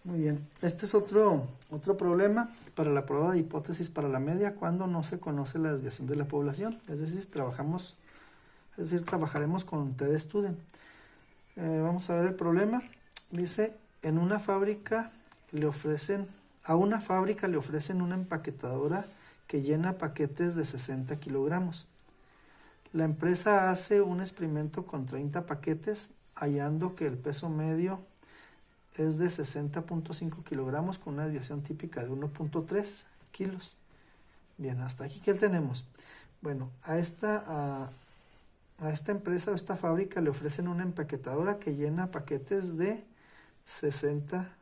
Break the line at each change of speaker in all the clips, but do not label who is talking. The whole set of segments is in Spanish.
Muy bien, este es otro problema para la prueba de hipótesis para la media cuando no se conoce la desviación de la población, es decir, trabajaremos con TDStudent. Vamos a ver el problema. Dice, a una fábrica le ofrecen una empaquetadora que llena paquetes de 60 kilogramos. La empresa hace un experimento con 30 paquetes, hallando que el peso medio es de 60.5 kilogramos con una desviación típica de 1.3 kilos. Bien, hasta aquí, ¿qué tenemos? Bueno, a esta empresa o esta fábrica le ofrecen una empaquetadora que llena paquetes de 60,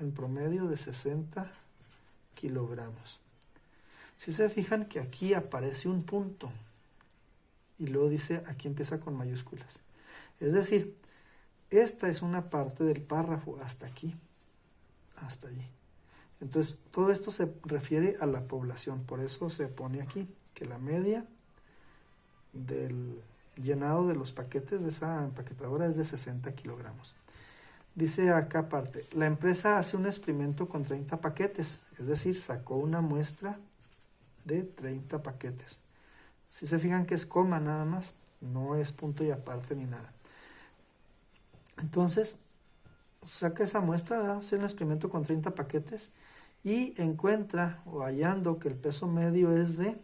en promedio de 60 kilogramos. Si se fijan que aquí aparece un punto y luego dice, aquí empieza con mayúsculas. Es decir, esta es una parte del párrafo hasta aquí, hasta allí. Entonces, todo esto se refiere a la población, por eso se pone aquí que la media del llenado de los paquetes de esa empaquetadora es de 60 kilogramos. Dice acá aparte, la empresa hace un experimento con 30 paquetes, es decir, sacó una muestra de 30 paquetes. Si se fijan que es coma nada más, no es punto y aparte ni nada. Entonces, saca esa muestra, hace un experimento con 30 paquetes y encuentra o hallando que el peso medio es de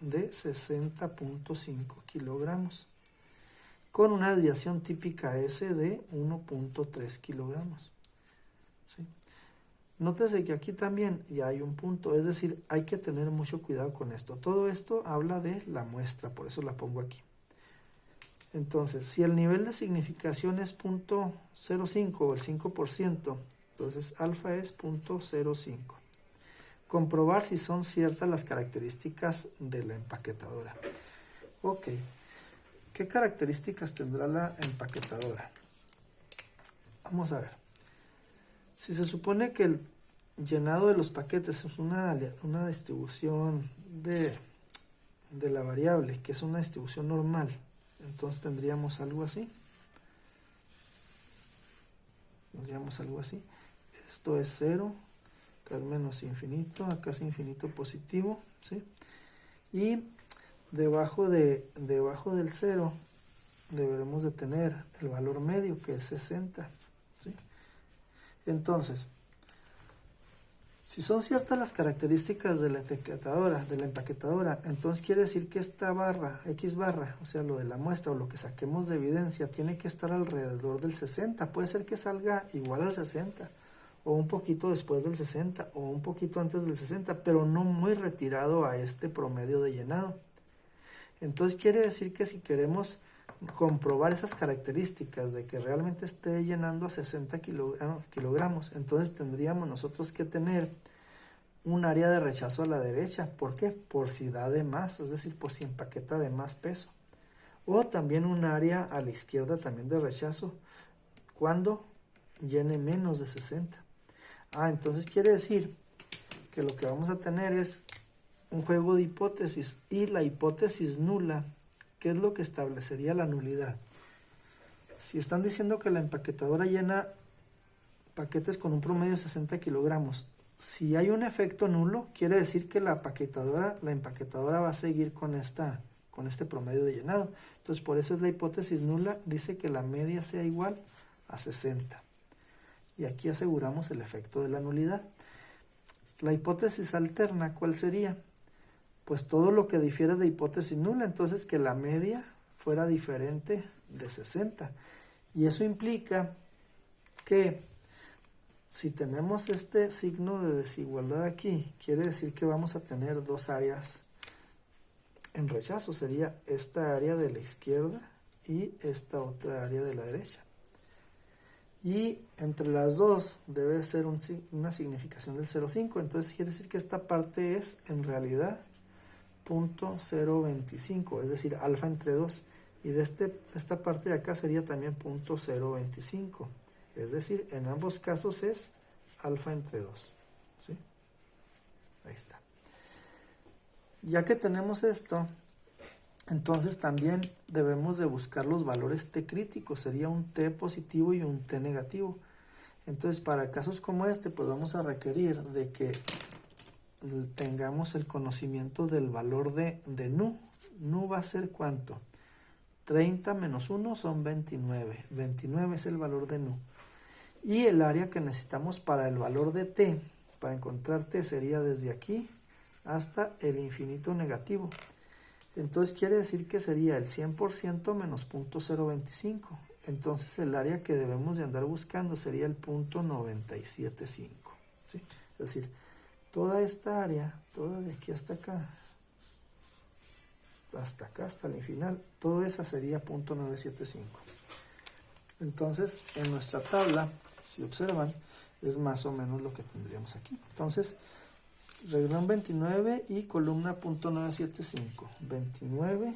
60.5 kilogramos con una desviación típica S de 1.3 kilogramos. ¿Sí? Nótese que aquí también ya hay un punto, es decir, hay que tener mucho cuidado con esto. Todo esto habla de la muestra, por eso la pongo aquí. Entonces, si el nivel de significación es 0.05 o el 5%, entonces alfa es 0.05. Comprobar si son ciertas las características de la empaquetadora. Ok, ¿qué características tendrá la empaquetadora? Vamos a ver. Si se supone que el llenado de los paquetes es una distribución de la variable, que es una distribución normal, entonces tendríamos algo así. Esto es 0, acá es menos infinito, acá es infinito positivo, ¿sí? Y debajo del 0 deberemos de tener el valor medio, que es 60, ¿sí? Entonces, si son ciertas las características de la empaquetadora, entonces quiere decir que esta barra, X barra, o sea, lo de la muestra o lo que saquemos de evidencia, tiene que estar alrededor del 60. Puede ser que salga igual al 60, o un poquito después del 60, o un poquito antes del 60, pero no muy retirado a este promedio de llenado. Entonces quiere decir que si queremos comprobar esas características de que realmente esté llenando a 60 kilogramos, entonces tendríamos nosotros que tener un área de rechazo a la derecha. ¿Por qué? Por si da de más, es decir, por si empaqueta de más peso. O también un área a la izquierda también de rechazo cuando llene menos de 60. Entonces quiere decir que lo que vamos a tener es un juego de hipótesis, y la hipótesis nula, ¿qué es lo que establecería la nulidad? Si están diciendo que la empaquetadora llena paquetes con un promedio de 60 kilogramos, si hay un efecto nulo, quiere decir que la empaquetadora va a seguir con este promedio de llenado. Entonces, por eso es la hipótesis nula, dice que la media sea igual a 60. Y aquí aseguramos el efecto de la nulidad. La hipótesis alterna, ¿cuál sería? Pues todo lo que difiere de hipótesis nula, entonces que la media fuera diferente de 60. Y eso implica que si tenemos este signo de desigualdad aquí, quiere decir que vamos a tener dos áreas en rechazo. Sería esta área de la izquierda y esta otra área de la derecha. Y entre las dos debe ser una significación del 0,5. Entonces quiere decir que esta parte es en realidad 0.025, es decir, alfa entre 2, y de esta parte de acá sería también 0.025, es decir, en ambos casos es alfa entre 2, ¿sí? Ahí está. Ya que tenemos esto, entonces también debemos de buscar los valores T críticos, sería un T positivo y un T negativo. Entonces, para casos como este, pues vamos a requerir de que tengamos el conocimiento del valor de nu. Nu va a ser ¿cuánto? 30 menos 1 son 29. 29 es el valor de nu. Y el área que necesitamos para el valor de t, para encontrar t, sería desde aquí hasta el infinito negativo. Entonces quiere decir que sería el 100% menos 0.025. Entonces el área que debemos de andar buscando sería el 0.975. ¿Sí? Es decir, toda esta área, toda de aquí hasta acá, hasta el final, toda esa sería 0.975. Entonces, en nuestra tabla, si observan, es más o menos lo que tendríamos aquí. Entonces, renglón 29 y columna 0.975. 29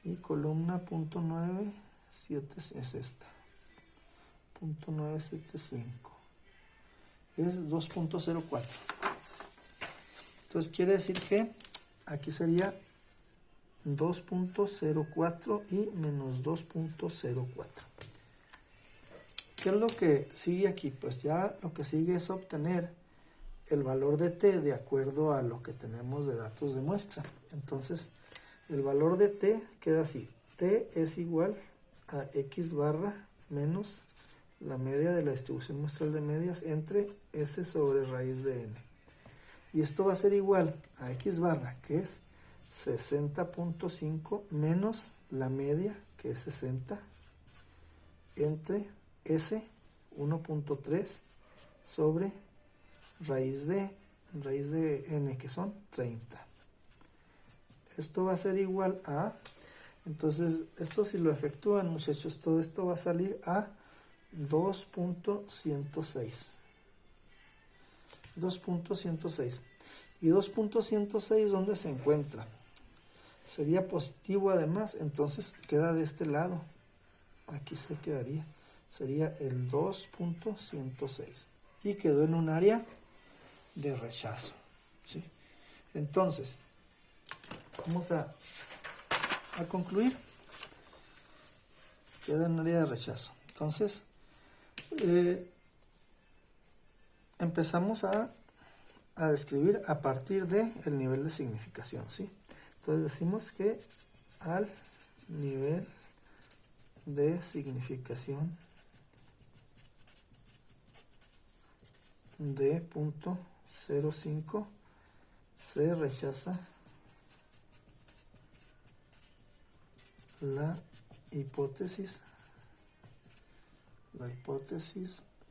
y columna 0.97 es esta. 0.975. Es 2.04. Entonces, quiere decir que aquí sería 2.04 y menos 2.04. ¿Qué es lo que sigue aquí? Pues ya lo que sigue es obtener el valor de t de acuerdo a lo que tenemos de datos de muestra. Entonces, el valor de t queda así. T es igual a x barra menos la media de la distribución muestral de medias entre s sobre raíz de n. Y esto va a ser igual a x barra, que es 60.5 menos la media, que es 60, entre S 1.3 sobre raíz de n, que son 30. Esto va a ser igual a, entonces esto si lo efectúan, muchachos, todo esto va a salir a 2.106. 2.106. ¿Y 2.106 dónde se encuentra? Sería positivo además, entonces queda de este lado. Aquí se quedaría. Sería el 2.106. Y quedó en un área de rechazo. ¿Sí? Entonces, vamos a concluir. Queda en un área de rechazo. Entonces, empezamos a describir a partir del nivel de significación, ¿sí? Entonces decimos que al nivel de significación de 0.05 se rechaza la hipótesis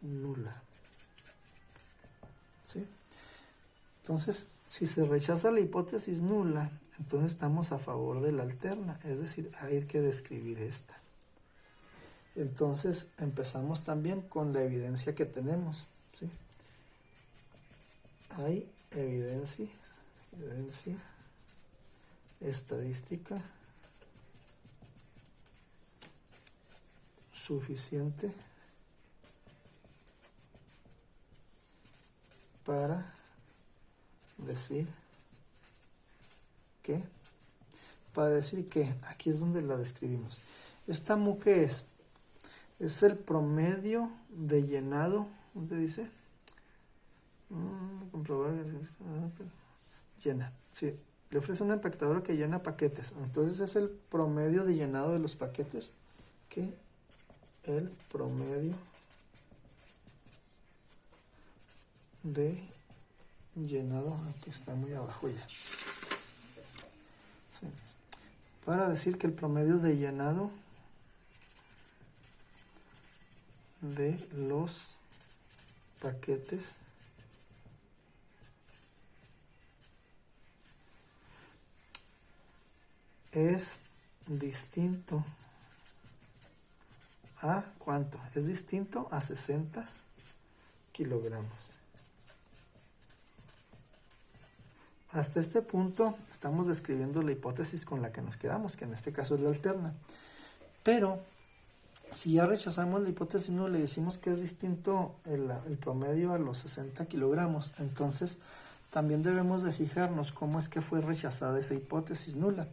nula. ¿Sí? Entonces, si se rechaza la hipótesis nula, entonces estamos a favor de la alterna, es decir, hay que describir esta. Entonces, empezamos también con la evidencia que tenemos, ¿sí? Hay evidencia estadística suficiente para decir que, aquí es donde la describimos. Esta mu, ¿qué es? Es el promedio de llenado, ¿dónde dice? Comprobar, llena, sí, le ofrece una empaquetadora que llena paquetes, entonces es el promedio de llenado de los paquetes, que el promedio de llenado, aquí está muy abajo ya, sí. Para decir que el promedio de llenado de los paquetes es distinto a ¿cuánto? Es distinto a 60 kilogramos. Hasta este punto estamos describiendo la hipótesis con la que nos quedamos, que en este caso es la alterna. Pero si ya rechazamos la hipótesis nula, le decimos que es distinto el promedio a los 60 kilogramos, entonces también debemos de fijarnos cómo es que fue rechazada esa hipótesis nula.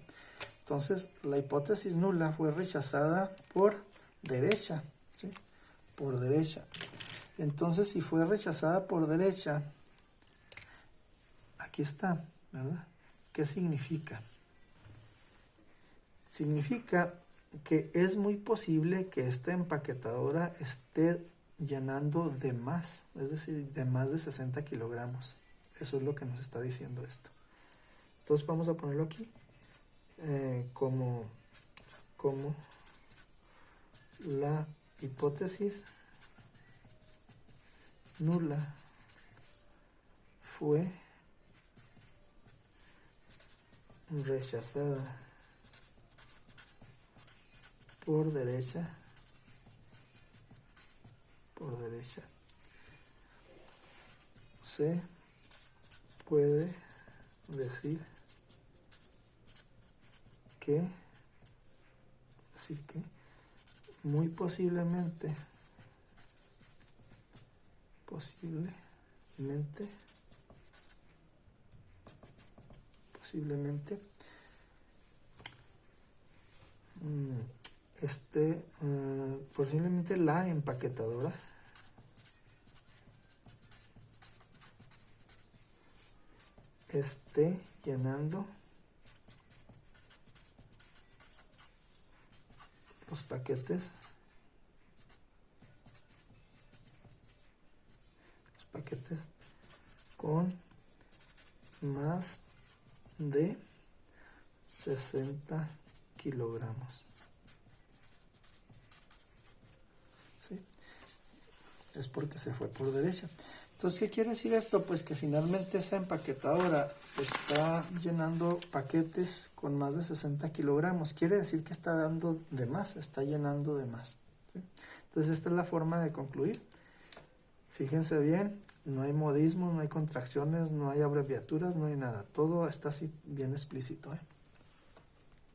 Entonces, la hipótesis nula fue rechazada por derecha, ¿sí? Por derecha. Entonces, si fue rechazada por derecha, aquí está, ¿verdad? ¿Qué significa? Significa que es muy posible que esta empaquetadora esté llenando de más, es decir, de más de 60 kilogramos. Eso es lo que nos está diciendo esto. Entonces vamos a ponerlo aquí como la hipótesis nula fue rechazada por derecha, se puede decir que muy posiblemente posiblemente la empaquetadora esté llenando los paquetes con más de 60 kilogramos. ¿Sí? Es porque se fue por derecha. Entonces, ¿qué quiere decir esto? Pues que finalmente esa empaquetadora está llenando paquetes con más de 60 kilogramos. Quiere decir que está dando de más, está llenando de más. ¿Sí? Entonces, esta es la forma de concluir. Fíjense bien, no hay modismos, no hay contracciones, no hay abreviaturas, no hay nada. Todo está así bien explícito, ¿eh?